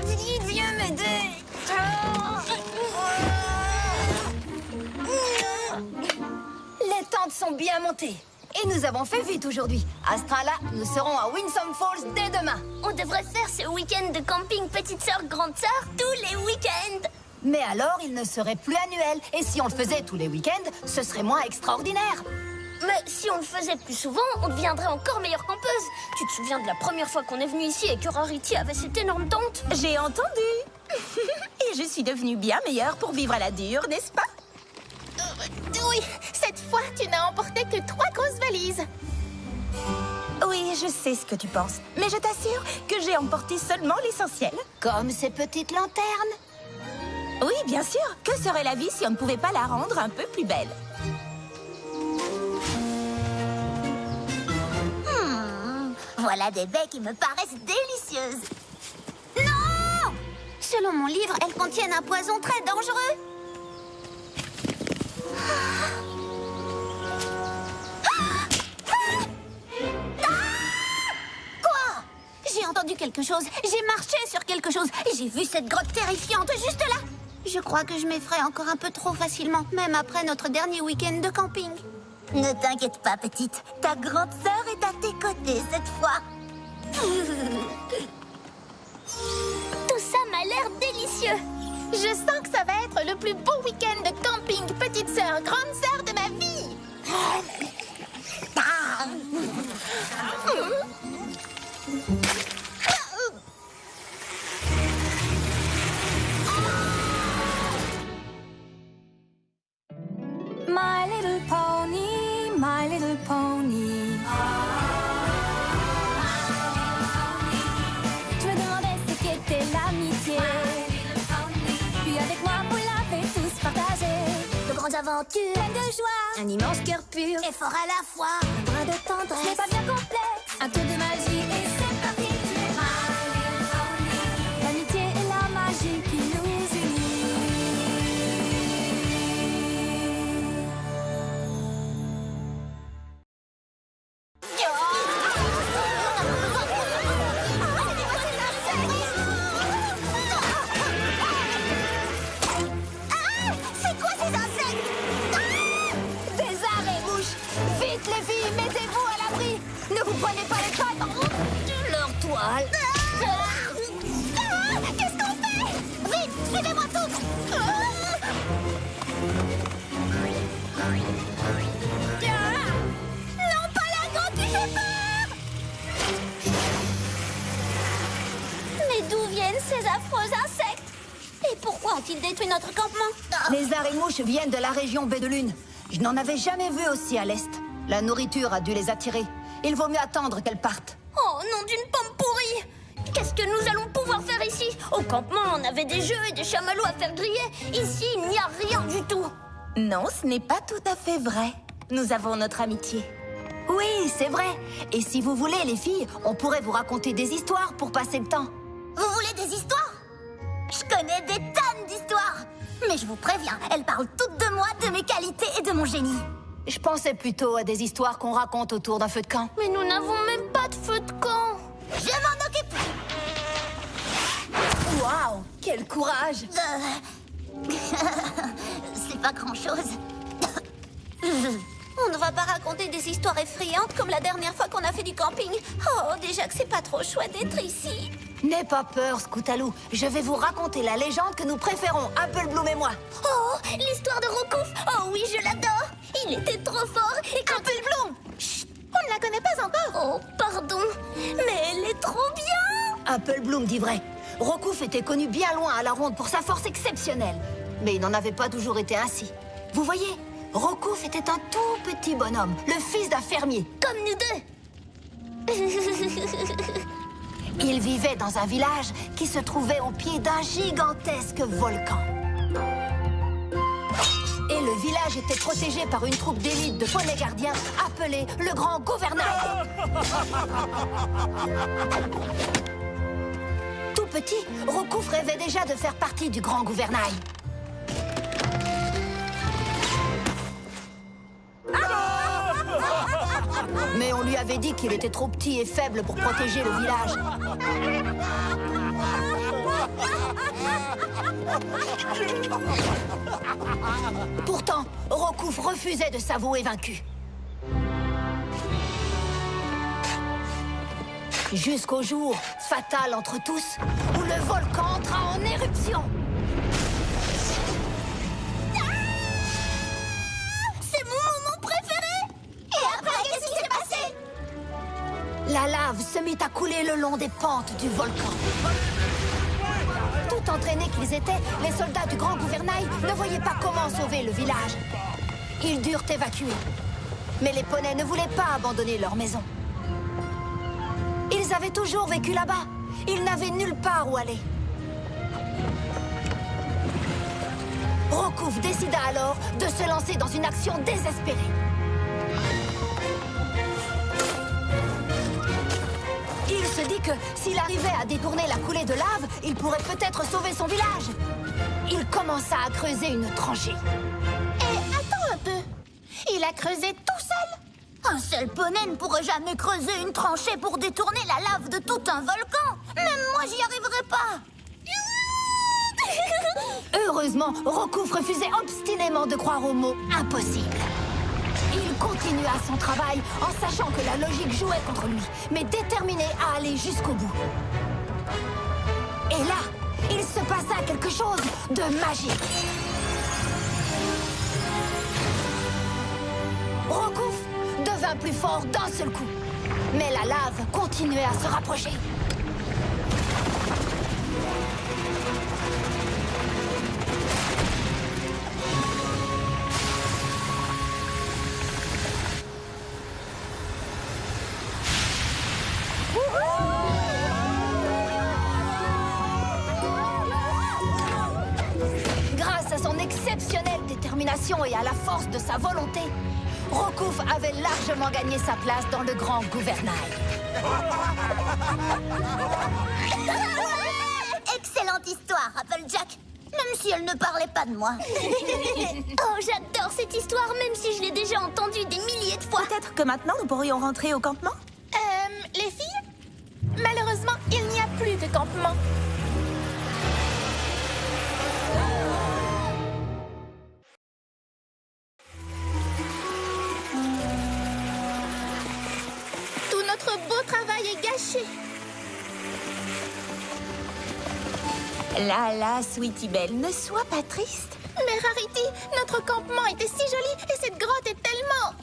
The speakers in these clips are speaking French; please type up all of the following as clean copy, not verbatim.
Vite, viens m'aider. Les tentes sont bien montées. Et nous avons fait vite aujourd'hui. À ce train-là, nous serons à Winsome Falls dès demain. On devrait faire ce week-end de camping petite sœur, grande sœur tous les week-ends. Mais alors, il ne serait plus annuel. Et si on le faisait tous les week-ends, ce serait moins extraordinaire. Mais si on le faisait plus souvent, on deviendrait encore meilleure campeuse. Tu te souviens de la première fois qu'on est venu ici et que Rarity avait cette énorme tente? J'ai entendu. Et je suis devenue bien meilleure pour vivre à la dure, n'est-ce pas? Oui, cette fois, tu n'as emporté que 3 grosses valises. Oui, je sais ce que tu penses. Mais je t'assure que j'ai emporté seulement l'essentiel. Comme ces petites lanternes. Oui, bien sûr. Que serait la vie si on ne pouvait pas la rendre un peu plus belle? Voilà des baies qui me paraissent délicieuses. Non! Selon mon livre, elles contiennent un poison très dangereux. Quoi? J'ai entendu quelque chose. J'ai marché sur quelque chose. Et j'ai vu cette grotte terrifiante juste là. Je crois que je m'effraie encore un peu trop facilement, même après notre dernier week-end de camping. Ne t'inquiète pas, petite. Ta grande sœur est à tes côtés cette fois. Tout ça m'a l'air délicieux. Je sens que ça va être le plus beau week-end de camping, petite sœur, grande sœur de ma vie. My little pony, my little pony. Je me demandais ce qu'était l'amitié. Puis avec moi, vous l'avez tous partagé. De grandes aventures, Pleine de joie, un immense cœur pur. et fort à la fois. Un brin de tendresse, ce n'est pas bien complexe. Un tour de magie et c'est parti. L'amitié et la magie qui nous unit. C'est quoi ces insectes? Des arrêts mouches. Vite les filles, mettez-vous à l'abri. Ne vous prenez pas les pattes. Leur toile. Qu'est-ce qu'on fait? Vite, suivez-moi toutes. Non, pas la grande qui fait peur. Mais d'où viennent ces affreux insectes? Et pourquoi ont-ils détruit notre campement? Les arrêts mouches viennent de la région baie de Lune. Je n'en avais jamais vu aussi à l'est. La nourriture a dû les attirer. Il vaut mieux attendre qu'elles partent. Oh, nom d'une pomme pourrie! Qu'est-ce que nous allons pouvoir faire ici? Au campement, on avait des jeux et des chamallows à faire griller. Ici, il n'y a rien du tout. Non, ce n'est pas tout à fait vrai. Nous avons notre amitié. Oui, c'est vrai. Et si vous voulez, les filles, on pourrait vous raconter des histoires pour passer le temps. Vous voulez des histoires? Je connais des tonnes d'histoires. Mais je vous préviens, elles parlent toutes de moi, de mes qualités et de mon génie. Je pensais plutôt à des histoires qu'on raconte autour d'un feu de camp. Mais nous n'avons même pas de feu de camp. Je m'en occupe. Waouh, quel courage! C'est pas grand-chose. On ne va pas raconter des histoires effrayantes comme la dernière fois qu'on a fait du camping. Oh, déjà que c'est pas trop chouette d'être ici. N'aie pas peur, Scoutalou. Je vais vous raconter la légende que nous préférons, Apple Bloom et moi. Oh, l'histoire de Rokouf. Oh oui, je l'adore. Il était trop fort. Et quand... Apple Bloom. Chut, on ne la connaît pas encore. Oh, pardon. Mais elle est trop bien. Apple Bloom dit vrai. Rokouf était connu bien loin à la ronde pour sa force exceptionnelle. Mais il n'en avait pas toujours été ainsi. Vous voyez, Rokouf était un tout petit bonhomme, le fils d'un fermier. Comme nous deux. Il vivait dans un village qui se trouvait au pied d'un gigantesque volcan. Et le village était protégé par une troupe d'élite de poneys gardiens appelée le Grand Gouvernail. Tout petit, Rokouf rêvait déjà de faire partie du Grand Gouvernail. Mais on lui avait dit qu'il était trop petit et faible pour protéger le village. Pourtant, Rokouf refusait de s'avouer vaincu. Jusqu'au jour, fatal entre tous, où le volcan entra en éruption. C'est mon moment préféré! Et après, qu'est-ce qui s'est passé? La lave se mit à couler le long des pentes du volcan. Tout entraînés qu'ils étaient, les soldats du grand gouvernail ne voyaient pas comment sauver le village. Ils durent évacuer. Mais les poneys ne voulaient pas abandonner leur maison. Ils avaient toujours vécu là-bas. Ils n'avaient nulle part où aller. Rokouf décida alors de se lancer dans une action désespérée. Il se dit que s'il arrivait à détourner la coulée de lave, il pourrait peut-être sauver son village. Il commença à creuser une tranchée. Et attends un peu. Il a creusé tout seul? Un seul poney ne pourrait jamais creuser une tranchée pour détourner la lave de tout un volcan. Même moi, j'y arriverais pas. Heureusement, Rokouf refusait obstinément de croire au mot « impossible ». Il continua son travail en sachant que la logique jouait contre lui, mais déterminé à aller jusqu'au bout. Et là, il se passa quelque chose de magique. Rokouf devint plus fort d'un seul coup, mais la lave continuait à se rapprocher. Grâce à son exceptionnelle détermination et à la force de sa volonté, Rokouf avait largement gagné sa place dans le grand gouvernail. Excellente histoire, Applejack. Même si elle ne parlait pas de moi. Oh, j'adore cette histoire, même si je l'ai déjà entendue des milliers de fois. Peut-être que maintenant nous pourrions rentrer au campement? Les filles? Malheureusement, il n'y a plus de campement. Tout notre beau travail est gâché. Là, Sweetie Belle, ne sois pas triste. Mais Rarity, notre campement était si joli et cette grotte est tellement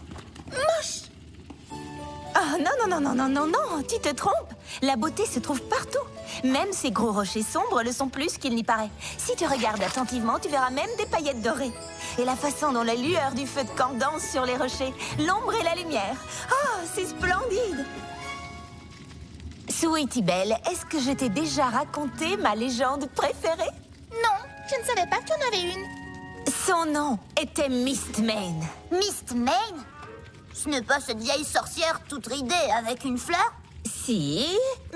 moche. Oh non, tu te trompes. La beauté se trouve partout. Même ces gros rochers sombres le sont plus qu'il n'y paraît. Si tu regardes attentivement, tu verras même des paillettes dorées. Et la façon dont la lueur du feu de camp danse sur les rochers, l'ombre et la lumière. Oh, c'est splendide. Sweetie Belle, est-ce que je t'ai déjà raconté ma légende préférée? Non, je ne savais pas que tu en avais une. Son nom était Mistmane. Mistmane? Ce n'est pas cette vieille sorcière toute ridée avec une fleur? Si,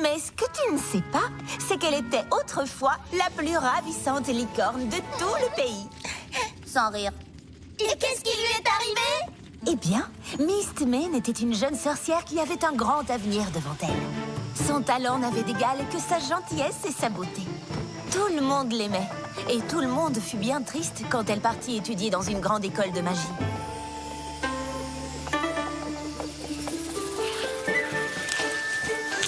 mais ce que tu ne sais pas, c'est qu'elle était autrefois la plus ravissante licorne de tout le pays. Sans rire. Et qu'est-ce qui lui est arrivé? Eh bien, Mistmane était une jeune sorcière qui avait un grand avenir devant elle. Son talent n'avait d'égal que sa gentillesse et sa beauté. Tout le monde l'aimait, et tout le monde fut bien triste quand elle partit étudier dans une grande école de magie.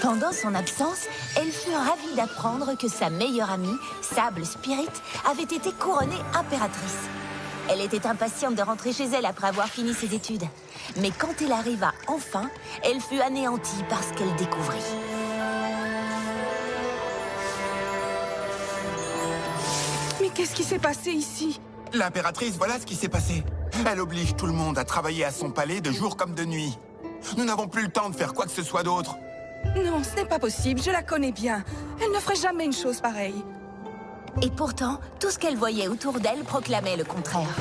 Pendant son absence, elle fut ravie d'apprendre que sa meilleure amie, Sable Spirit, avait été couronnée impératrice. Elle était impatiente de rentrer chez elle après avoir fini ses études. Mais quand elle arriva enfin, elle fut anéantie par ce qu'elle découvrit. Mais qu'est-ce qui s'est passé ici? L'impératrice, voilà ce qui s'est passé. Elle oblige tout le monde à travailler à son palais de jour comme de nuit. Nous n'avons plus le temps de faire quoi que ce soit d'autre. Non, ce n'est pas possible, je la connais bien. Elle ne ferait jamais une chose pareille. Et pourtant, tout ce qu'elle voyait autour d'elle proclamait le contraire.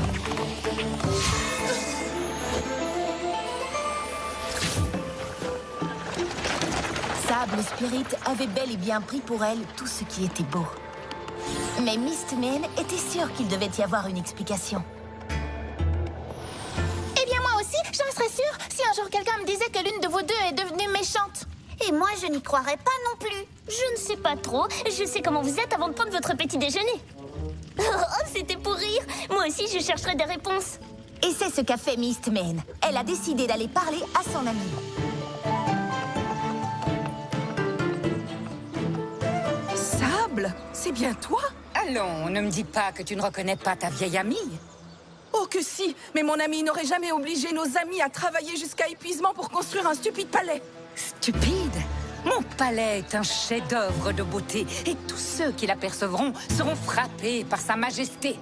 Sable Spirit avait bel et bien pris pour elle tout ce qui était beau. Mais Mistmane était sûre qu'il devait y avoir une explication. Eh bien, moi aussi, j'en serais sûre si un jour, quelqu'un me disait que l'une de vous deux est devenue méchante. Et moi, je n'y croirais pas non plus. Je ne sais pas trop. Je sais comment vous êtes avant de prendre votre petit déjeuner. Oh, c'était pour rire. Moi aussi, je chercherai des réponses. Et c'est ce qu'a fait Mistmane. Elle a décidé d'aller parler à son amie. Sable, c'est bien toi? Allons, ne me dis pas que tu ne reconnais pas ta vieille amie. Oh que si, mais mon ami n'aurait jamais obligé nos amis à travailler jusqu'à épuisement pour construire un stupide palais. Stupide! Mon palais est un chef-d'œuvre de beauté et tous ceux qui l'apercevront seront frappés par sa majesté.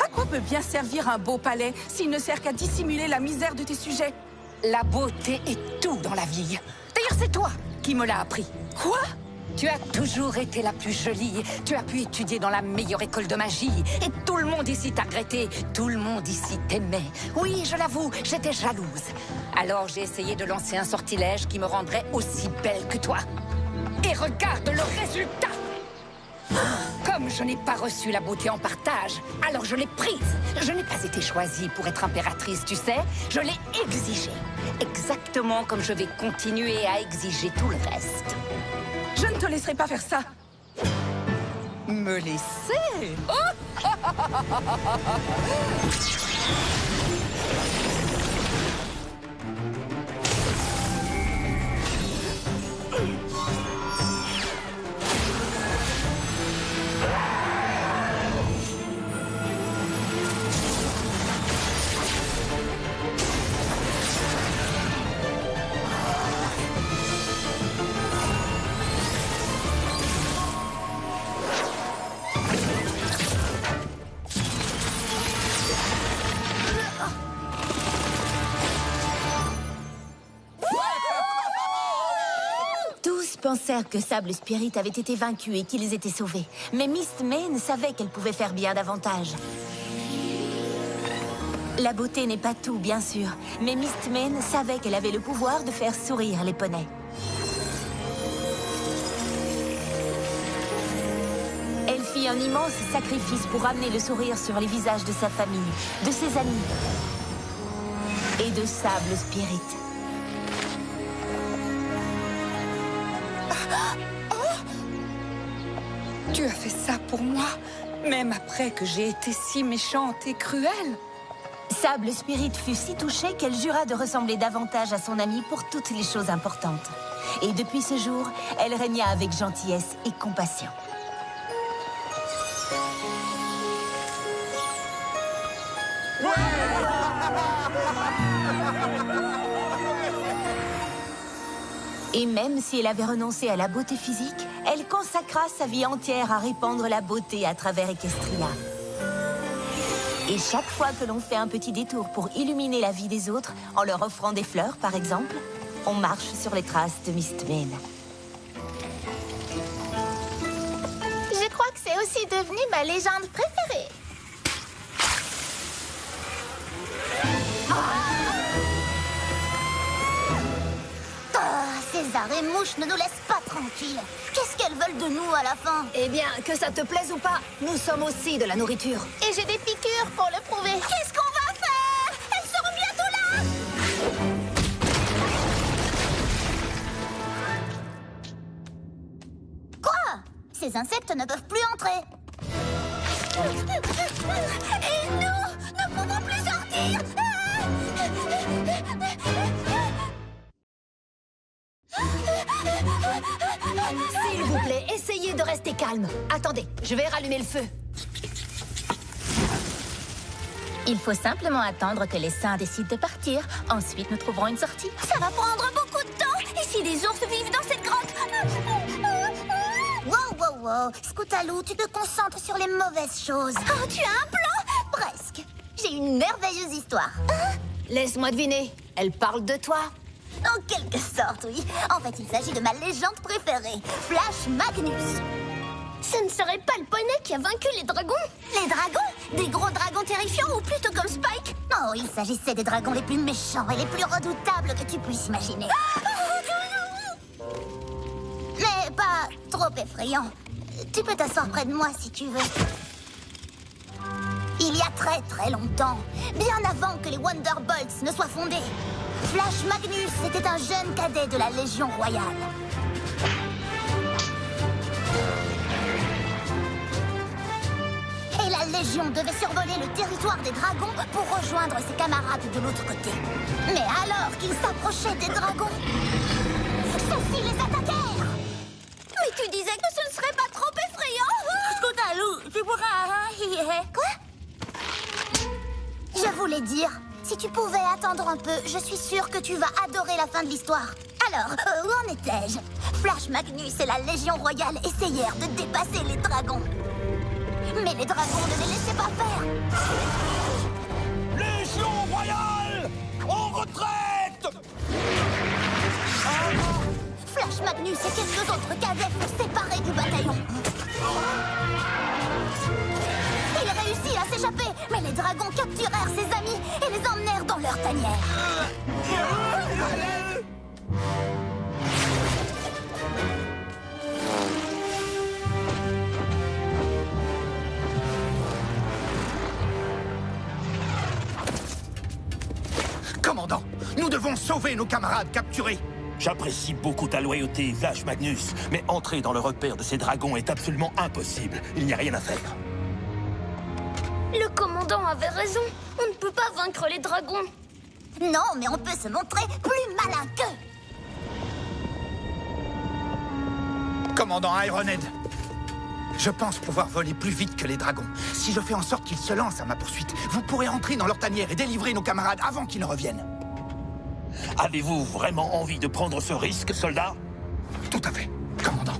À quoi peut bien servir un beau palais s'il ne sert qu'à dissimuler la misère de tes sujets? La beauté est tout dans la vie. D'ailleurs, c'est toi qui me l'as appris. Quoi? Tu as toujours été la plus jolie. Tu as pu étudier dans la meilleure école de magie. Et tout le monde ici t'a regretté. Tout le monde ici t'aimait. Oui, je l'avoue, j'étais jalouse. Alors j'ai essayé de lancer un sortilège qui me rendrait aussi belle que toi. Et regarde le résultat! Comme je n'ai pas reçu la beauté en partage, alors je l'ai prise. Je n'ai pas été choisie pour être impératrice, tu sais. Je l'ai exigée. Exactement comme je vais continuer à exiger tout le reste. Je ne te laisserai pas faire ça. Me laisser? Pensèrent que Sable Spirit avait été vaincu et qu'ils étaient sauvés. Mais Mistmane savait qu'elle pouvait faire bien davantage. La beauté n'est pas tout, bien sûr, mais Mistmane savait qu'elle avait le pouvoir de faire sourire les poneys. Elle fit un immense sacrifice pour ramener le sourire sur les visages de sa famille, de ses amis et de Sable Spirit. Tu as fait ça pour moi, même après que j'ai été si méchante et cruelle. Sable Spirit fut si touchée qu'elle jura de ressembler davantage à son amie pour toutes les choses importantes. Et depuis ce jour, elle régna avec gentillesse et compassion. Et même si elle avait renoncé à la beauté physique, elle consacra sa vie entière à répandre la beauté à travers Equestria. Et chaque fois que l'on fait un petit détour pour illuminer la vie des autres, en leur offrant des fleurs par exemple, on marche sur les traces de Mistmane. Je crois que c'est aussi devenu ma légende préférée. César et Mouche ne nous laissent pas tranquilles. Qu'est-ce qu'elles veulent de nous à la fin? Eh bien, que ça te plaise ou pas, nous sommes aussi de la nourriture. Et j'ai des piqûres pour le prouver. Qu'est-ce qu'on va faire? Elles seront bientôt là! Quoi? Ces insectes ne peuvent plus entrer. Et nous ne pouvons plus sortir! S'il vous plaît, essayez de rester calme. Attendez, je vais rallumer le feu. Il faut simplement attendre que les saints décident de partir. Ensuite, nous trouverons une sortie. Ça va prendre beaucoup de temps. Et si des ours vivent dans cette grotte? Wow. Scoutalou, tu te concentres sur les mauvaises choses. Oh, tu as un plan? Presque. J'ai une merveilleuse histoire. Laisse-moi deviner, elle parle de toi. En quelque sorte, oui. En fait, il s'agit de ma légende préférée, Flash Magnus. Ce ne serait pas le poney qui a vaincu les dragons? Les dragons? Des gros dragons terrifiants ou plutôt comme Spike? Oh, il s'agissait des dragons les plus méchants et les plus redoutables que tu puisses imaginer. Mais pas trop effrayant. Tu peux t'asseoir près de moi si tu veux. Il y a très longtemps, bien avant que les Wonderbolts ne soient fondés, Flash Magnus était un jeune cadet de la Légion Royale. Et la Légion devait survoler le territoire des dragons pour rejoindre ses camarades de l'autre côté. Mais alors qu'ils s'approchaient des dragons, ceux-ci les attaquèrent. Mais tu disais que ce ne serait pas trop effrayant. Scootaloo, tu pourras... Quoi? Je voulais dire, si tu pouvais attendre un peu, je suis sûre que tu vas adorer la fin de l'histoire. Alors, où en étais-je? Flash Magnus et la Légion Royale essayèrent de dépasser les dragons. Mais les dragons ne les laissaient pas faire. Légion Royale, en retraite! Flash Magnus et quelques autres cadets furent séparés du bataillon. Il réussit à s'échapper, mais les dragons capturèrent ses amis et les emmenèrent dans leur tanière. Commandant, nous devons sauver nos camarades capturés. J'apprécie beaucoup ta loyauté, Flash Magnus, mais entrer dans le repère de ces dragons est absolument impossible. Il n'y a rien à faire. Le commandant avait raison. On ne peut pas vaincre les dragons. Non, mais on peut se montrer plus malin qu'eux. Commandant Ironhead, je pense pouvoir voler plus vite que les dragons. Si je fais en sorte qu'ils se lancent à ma poursuite, vous pourrez entrer dans leur tanière et délivrer nos camarades avant qu'ils ne reviennent. Avez-vous vraiment envie de prendre ce risque, soldat? Tout à fait, commandant.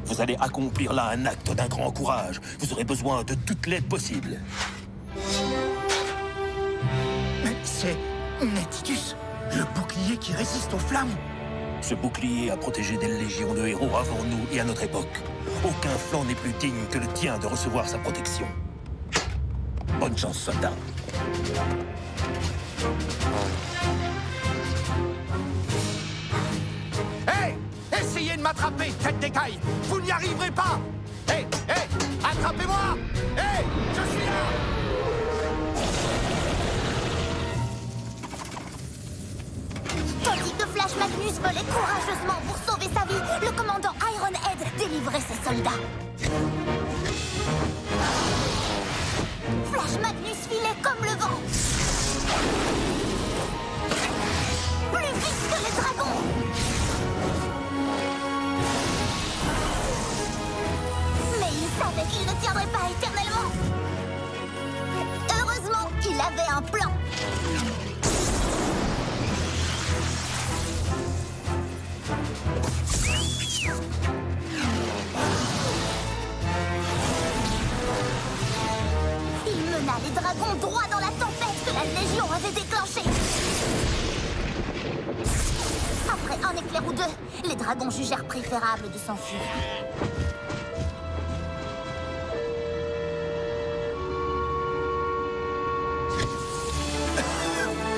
Vous allez accomplir là un acte d'un grand courage. Vous aurez besoin de toute l'aide possible. Mais c'est Netitus, le bouclier qui résiste aux flammes. Ce bouclier a protégé des légions de héros avant nous et à notre époque. Aucun flanc n'est plus digne que le tien de recevoir sa protection. Bonne chance, soldat. Hé! Essayez de m'attraper, tête d'écaille! Vous n'y arriverez pas! Hé! Attrapez-moi! Hé! Je suis là! Tandis que Flash Magnus volait courageusement pour sauver sa vie, le commandant Ironhead délivrait ses soldats. Flash Magnus filait comme le vent. Plus vite que les dragons. Mais il savait qu'il ne tiendrait pas éternellement. Heureusement, il avait un plan. Il mena les dragons droit dans la tempête que la Légion avait déclenchée. Après un éclair ou deux, les dragons jugèrent préférable de s'enfuir.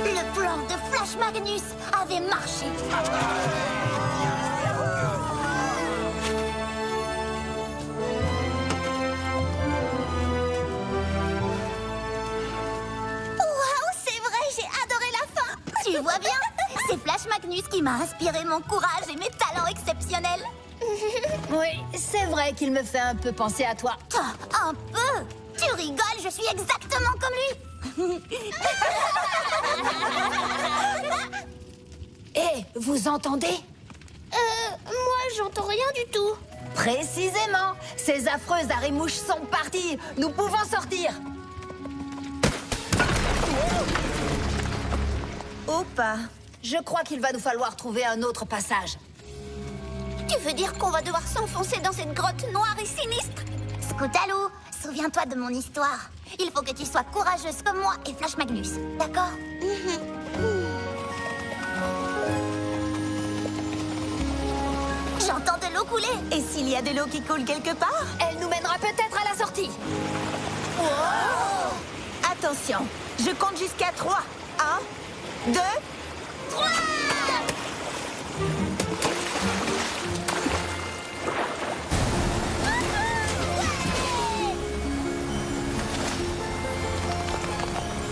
Le plan de Flash Magnus avait marché. Tu vois bien? C'est Flash Magnus qui m'a inspiré mon courage et mes talents exceptionnels. Oui, c'est vrai qu'il me fait un peu penser à toi. Un peu? Tu rigoles, je suis exactement comme lui. Hé, vous entendez? Moi, j'entends rien du tout. Précisément. Ces affreuses arrêt-mouches sont parties. Nous pouvons sortir. Opa. Je crois qu'il va nous falloir trouver un autre passage. Tu veux dire qu'on va devoir s'enfoncer dans cette grotte noire et sinistre? Scootaloo, souviens-toi de mon histoire. Il faut que tu sois courageuse comme moi et Flash Magnus, d'accord? J'entends de l'eau couler. Et s'il y a de l'eau qui coule quelque part? Elle nous mènera peut-être à la sortie. Attention, je compte jusqu'à 3. 1, 2, 3!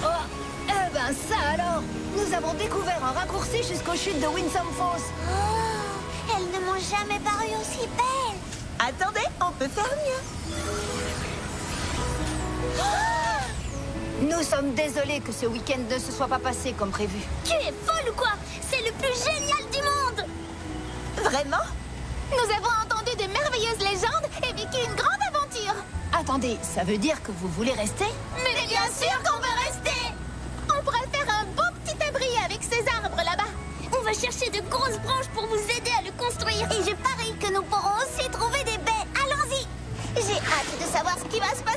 Oh, eh ben ça alors! Nous avons raccourci jusqu'aux chutes de Winsome Falls. Oh, elles ne m'ont jamais paru aussi belles. Attendez, on peut faire mieux. Nous sommes désolés que ce week-end ne se soit pas passé comme prévu. Tu es folle ou quoi? C'est le plus génial du monde! Vraiment? Nous avons entendu de merveilleuses légendes et vécu une grande aventure. Attendez, ça veut dire que vous voulez rester? Mais bien sûr qu'on veut rester. On pourrait faire un beau petit abri avec ces arbres là-bas. On va chercher de grosses branches pour vous aider à le construire. Et je parie que nous pourrons aussi trouver des baies. Allons-y. J'ai hâte de savoir ce qui va se passer.